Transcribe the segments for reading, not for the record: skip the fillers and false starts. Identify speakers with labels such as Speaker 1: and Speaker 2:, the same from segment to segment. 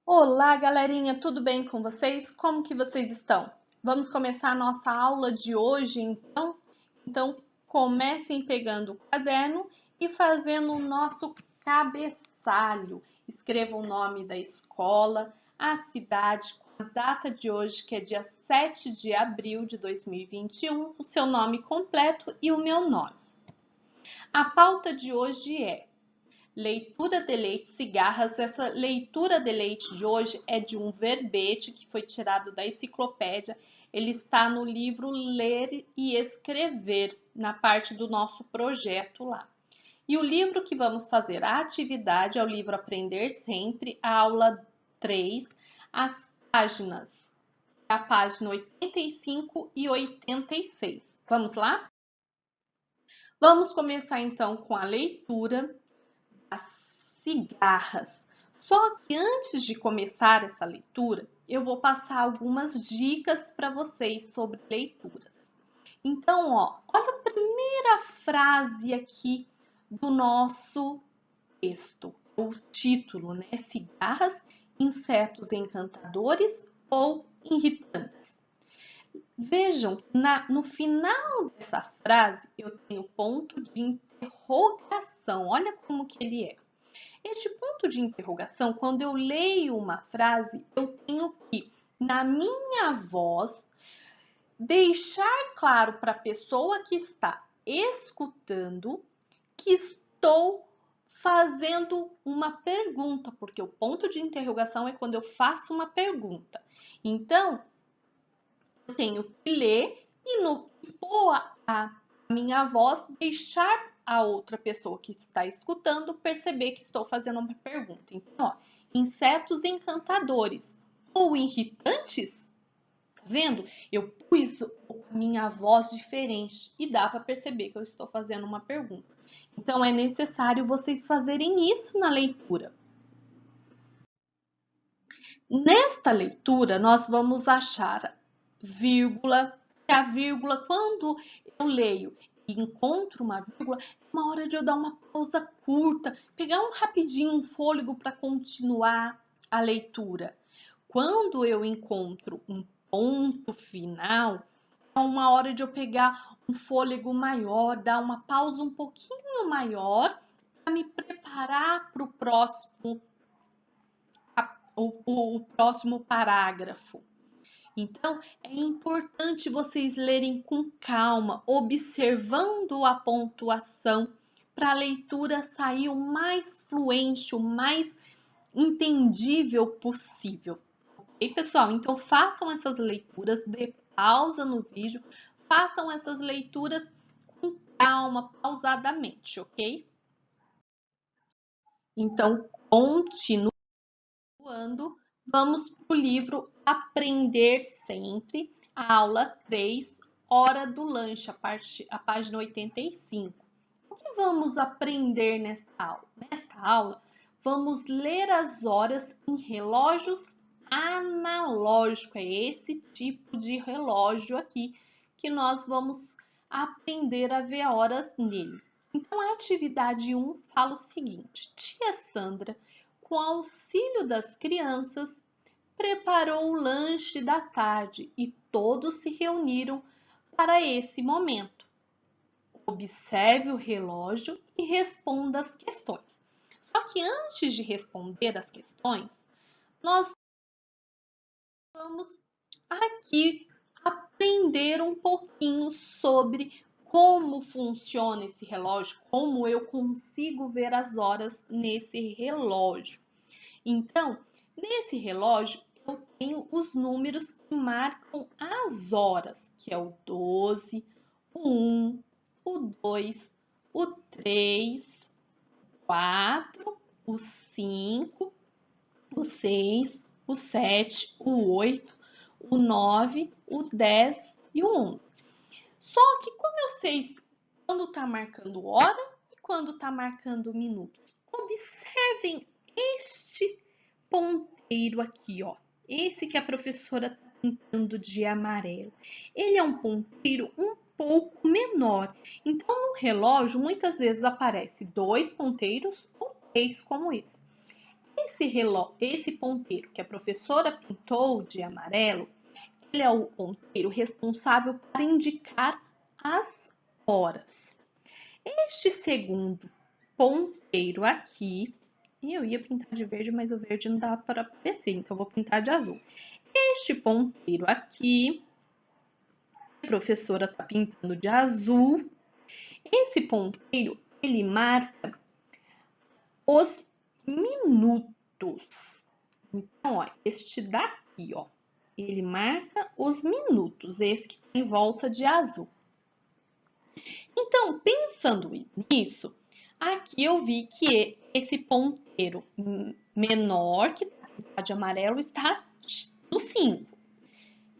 Speaker 1: Olá, galerinha, tudo bem com vocês? Como que vocês estão? Vamos começar a nossa aula de hoje, então? Então, comecem pegando o caderno e fazendo o nosso cabeçalho. Escreva o nome da escola, a cidade, com a data de hoje, que é dia 7 de abril de 2021, o seu nome completo e o meu nome. A pauta de hoje é leitura de leite, cigarras. Essa leitura de leite de hoje é de um verbete que foi tirado da enciclopédia. Ele está no livro Ler e Escrever, na parte do nosso projeto lá. E o livro que vamos fazer a atividade é o livro Aprender Sempre, a aula 3, as páginas, a página 85 e 86. Vamos lá? Vamos começar então com a leitura das cigarras. Só que antes de começar essa leitura, eu vou passar algumas dicas para vocês sobre leituras. Então, olha a primeira frase aqui do nosso texto, o título, né? Cigarras, insetos encantadores ou irritantes. Vejam, no final dessa frase eu tenho ponto de interrogação. Olha como que ele é. Este ponto de interrogação, quando eu leio uma frase, eu tenho que, na minha voz, deixar claro para a pessoa que está escutando que estou fazendo uma pergunta, porque o ponto de interrogação é quando eu faço uma pergunta. Então, eu tenho que ler e no a minha voz deixar a outra pessoa que está escutando perceber que estou fazendo uma pergunta. Então, insetos encantadores ou irritantes, tá vendo? Eu pus a minha voz diferente e dá para perceber que eu estou fazendo uma pergunta. Então, é necessário vocês fazerem isso na leitura. Nesta leitura, nós vamos achar vírgula, a vírgula, quando eu leio e encontro uma vírgula, é uma hora de eu dar uma pausa curta, pegar rapidinho um fôlego para continuar a leitura. Quando eu encontro um ponto final, é uma hora de eu pegar um fôlego maior, dar uma pausa um pouquinho maior para me preparar para o próximo parágrafo. Então, é importante vocês lerem com calma, observando a pontuação, para a leitura sair o mais fluente, o mais entendível possível. Ok, pessoal? Então, façam essas leituras, dê pausa no vídeo, façam essas leituras com calma, pausadamente, ok? Então, continuando, vamos para o livro Aprender Sempre, a aula 3, Hora do Lanche, a página 85. O que vamos aprender nesta aula? Nesta aula, vamos ler as horas em relógios analógicos. É esse tipo de relógio aqui que nós vamos aprender a ver horas nele. Então, a atividade 1 fala o seguinte: Tia Sandra, com auxílio das crianças, preparou o lanche da tarde e todos se reuniram para esse momento. Observe o relógio e responda as questões. Só que antes de responder as questões, nós vamos aqui aprender um pouquinho sobre como funciona esse relógio, como eu consigo ver as horas nesse relógio. Então, nesse relógio, eu tenho os números que marcam as horas, que é o 12, o 1, o 2, o 3, o 4, o 5, o 6, o 7, o 8, o 9, o 10 e o 11. Só que como eu sei quando está marcando hora e quando está marcando minutos? Observem este ponteiro aqui, ó. Esse que a professora está pintando de amarelo. Ele é um ponteiro um pouco menor. Então, no relógio, muitas vezes aparece 2 ponteiros ou 3 como esse. esse ponteiro que a professora pintou de amarelo, ele é o ponteiro responsável para indicar as horas. Este segundo ponteiro aqui, e eu ia pintar de verde, mas o verde não dá para aparecer, então eu vou pintar de azul. Este ponteiro aqui, a professora está pintando de azul. Esse ponteiro, ele marca os minutos. Então, ó, este daqui, ó, ele marca os minutos, esse que tem volta de azul. Então, pensando nisso, aqui eu vi que esse ponteiro menor, que está de amarelo, está no 5.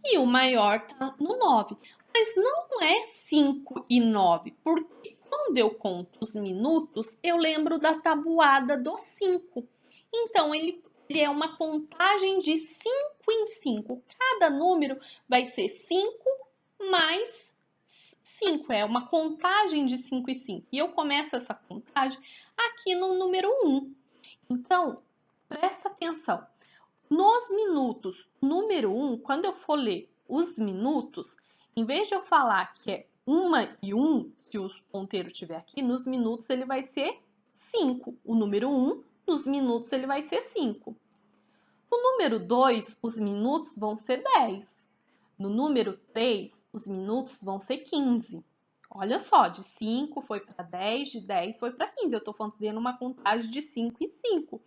Speaker 1: E o maior está no 9. Mas não é 5 e 9, porque quando eu conto os minutos, eu lembro da tabuada do 5. Então, ele é uma contagem de 5 em 5. Cada número vai ser 5 mais 5. É uma contagem de 5 e 5. E eu começo essa contagem aqui no número 1. Então, presta atenção. Nos minutos, número 1, quando eu for ler os minutos, em vez de eu falar que é 1 e 1, se o ponteiro estiver aqui, nos minutos ele vai ser 5. O número 1, nos minutos ele vai ser 5. No número 2, os minutos vão ser 10. No número 3, os minutos vão ser 15. Olha só, de 5 foi para 10, de 10 foi para 15. Eu estou fazendo uma contagem de 5 e 5.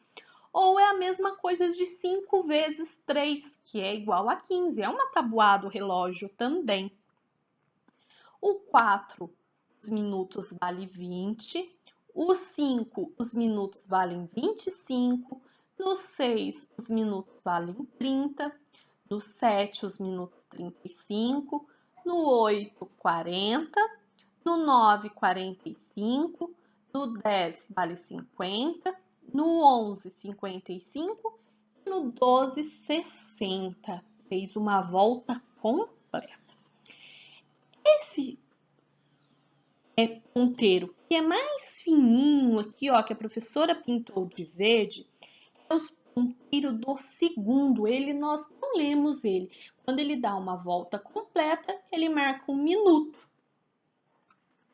Speaker 1: Ou é a mesma coisa de 5 vezes 3, que é igual a 15. É uma tabuada do relógio também. O 4, os minutos vale 20. O 5, os minutos valem 25. No 6, os minutos valem 30. No 7, os minutos 35. No 8, 40. No 9, 45. No 10, vale 50. No 11, 55 e no 12, 60. Fez uma volta completa. Esse ponteiro que é mais fininho aqui, ó, que a professora pintou de verde, é o ponteiro do segundo. Nós não lemos ele. Quando ele dá uma volta completa, ele marca 1 minuto.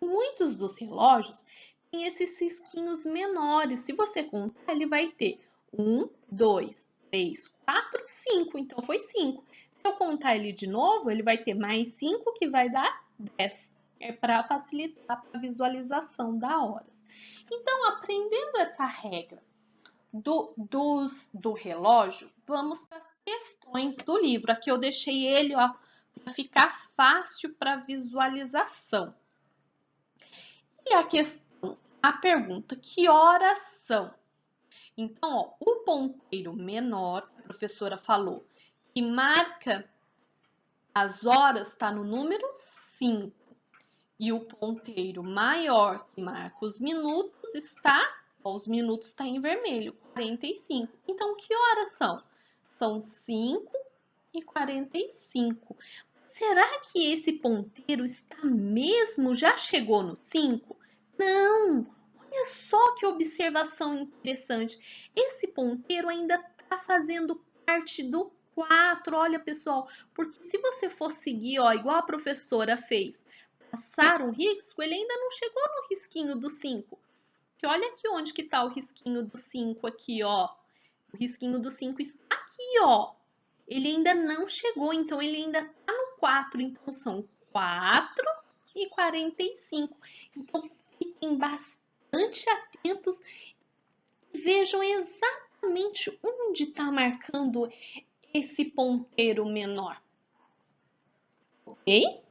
Speaker 1: Muitos dos relógios tem esses risquinhos menores. Se você contar, ele vai ter 1, 2, 3, 4, 5. Então, foi 5. Se eu contar ele de novo, ele vai ter mais 5, que vai dar 10. É para facilitar a visualização da horas. Então, aprendendo essa regra do relógio, vamos para as questões do livro. Aqui eu deixei ele para ficar fácil para visualização. E a pergunta, que horas são? Então, ó, o ponteiro menor, a professora falou, que marca as horas, está no número 5. E o ponteiro maior, que marca os minutos, os minutos estão em vermelho, 45. Então, que horas são? São 5 e 45. Será que esse ponteiro está mesmo, já chegou no 5? Não! Olha só que observação interessante. Esse ponteiro ainda está fazendo parte do 4. Olha, pessoal, porque se você for seguir, ó, igual a professora fez, passar um risco, ele ainda não chegou no risquinho do 5. Que olha aqui onde que está o risquinho do 5 aqui, ó. O risquinho do 5 está aqui, ó. Ele ainda não chegou, então ele ainda está no 4. Então, são 4 e 45. Então, fiquem bastante atentos e vejam exatamente onde está marcando esse ponteiro menor. Ok?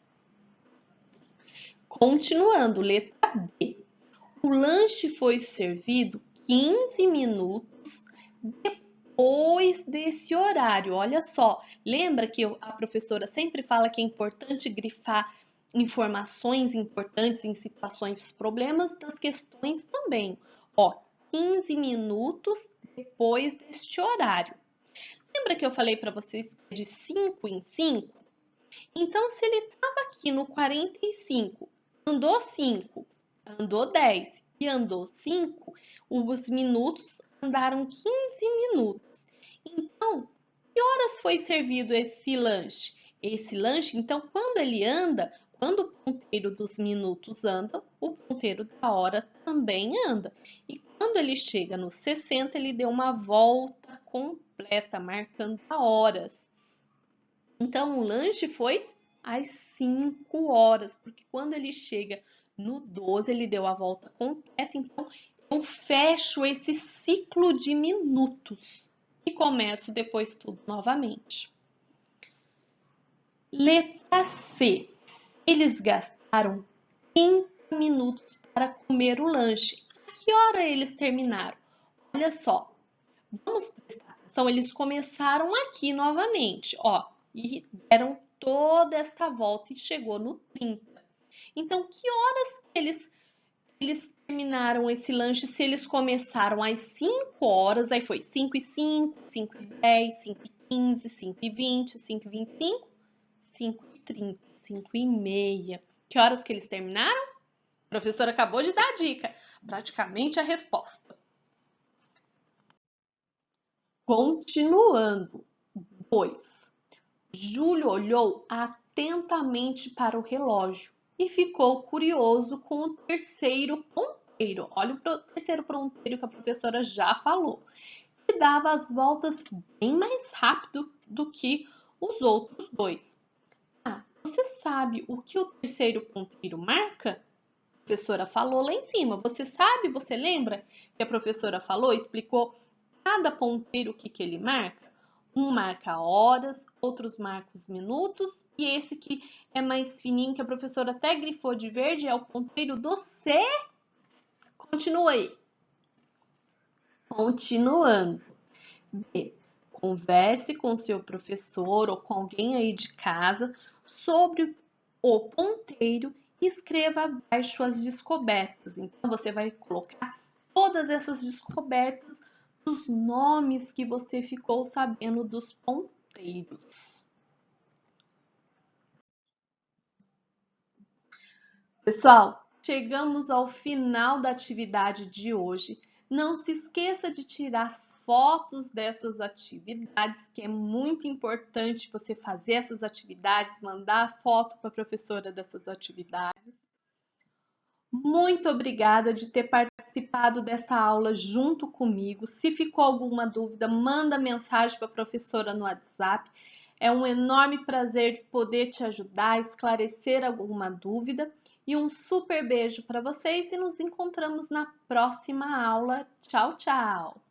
Speaker 1: Continuando, letra B. O lanche foi servido 15 minutos depois desse horário. Olha só, lembra que a professora sempre fala que é importante grifar informações importantes em situações, problemas das questões também. Ó, 15 minutos depois deste horário. Lembra que eu falei para vocês que é de 5 em 5? Então, se ele estava aqui no 45, andou 5, andou 10 e andou 5, os minutos andaram 15 minutos. Então, que horas foi servido esse lanche? Esse lanche, então, quando ele anda, quando o ponteiro dos minutos anda, o ponteiro da hora também anda. E quando ele chega nos 60, ele deu uma volta completa, marcando horas. Então, o lanche foi às 5 horas, porque quando ele chega no 12, ele deu a volta completa. Então, eu fecho esse ciclo de minutos e começo depois tudo novamente. Letra C. Eles gastaram 30 minutos para comer o lanche. A que hora eles terminaram? Olha só, vamos prestar atenção. Eles começaram aqui novamente, ó, e deram toda esta volta e chegou no 30. Então, que horas eles terminaram esse lanche? Se eles começaram às 5 horas, aí foi 5 e 5, 5 e 10, 5 e 15, 5 e 20, 5 e 25, 5 e 30, 5 e meia. Que horas que eles terminaram? A professora acabou de dar a dica, praticamente a resposta. Continuando. 2. Júlio olhou atentamente para o relógio e ficou curioso com o terceiro ponteiro. Olha o terceiro ponteiro que a professora já falou. Que dava as voltas bem mais rápido do que os outros dois. Você sabe o que o terceiro ponteiro marca? A professora falou lá em cima. Você sabe, você lembra que a professora falou, explicou cada ponteiro o que ele marca? Um marca horas, outros marcam os minutos, e esse que é mais fininho, que a professora até grifou de verde, é o ponteiro do C. Continua aí. Continuando. B. Converse com seu professor ou com alguém aí de casa sobre o ponteiro e escreva abaixo as descobertas. Então, você vai colocar todas essas descobertas dos nomes que você ficou sabendo dos ponteiros. Pessoal, chegamos ao final da atividade de hoje. Não se esqueça de tirar fotos dessas atividades, que é muito importante você fazer essas atividades, mandar foto para a professora dessas atividades. Muito obrigada de ter participado dessa aula junto comigo. Se ficou alguma dúvida, manda mensagem para a professora no WhatsApp. É um enorme prazer poder te ajudar, esclarecer alguma dúvida. E um super beijo para vocês e nos encontramos na próxima aula. Tchau, tchau!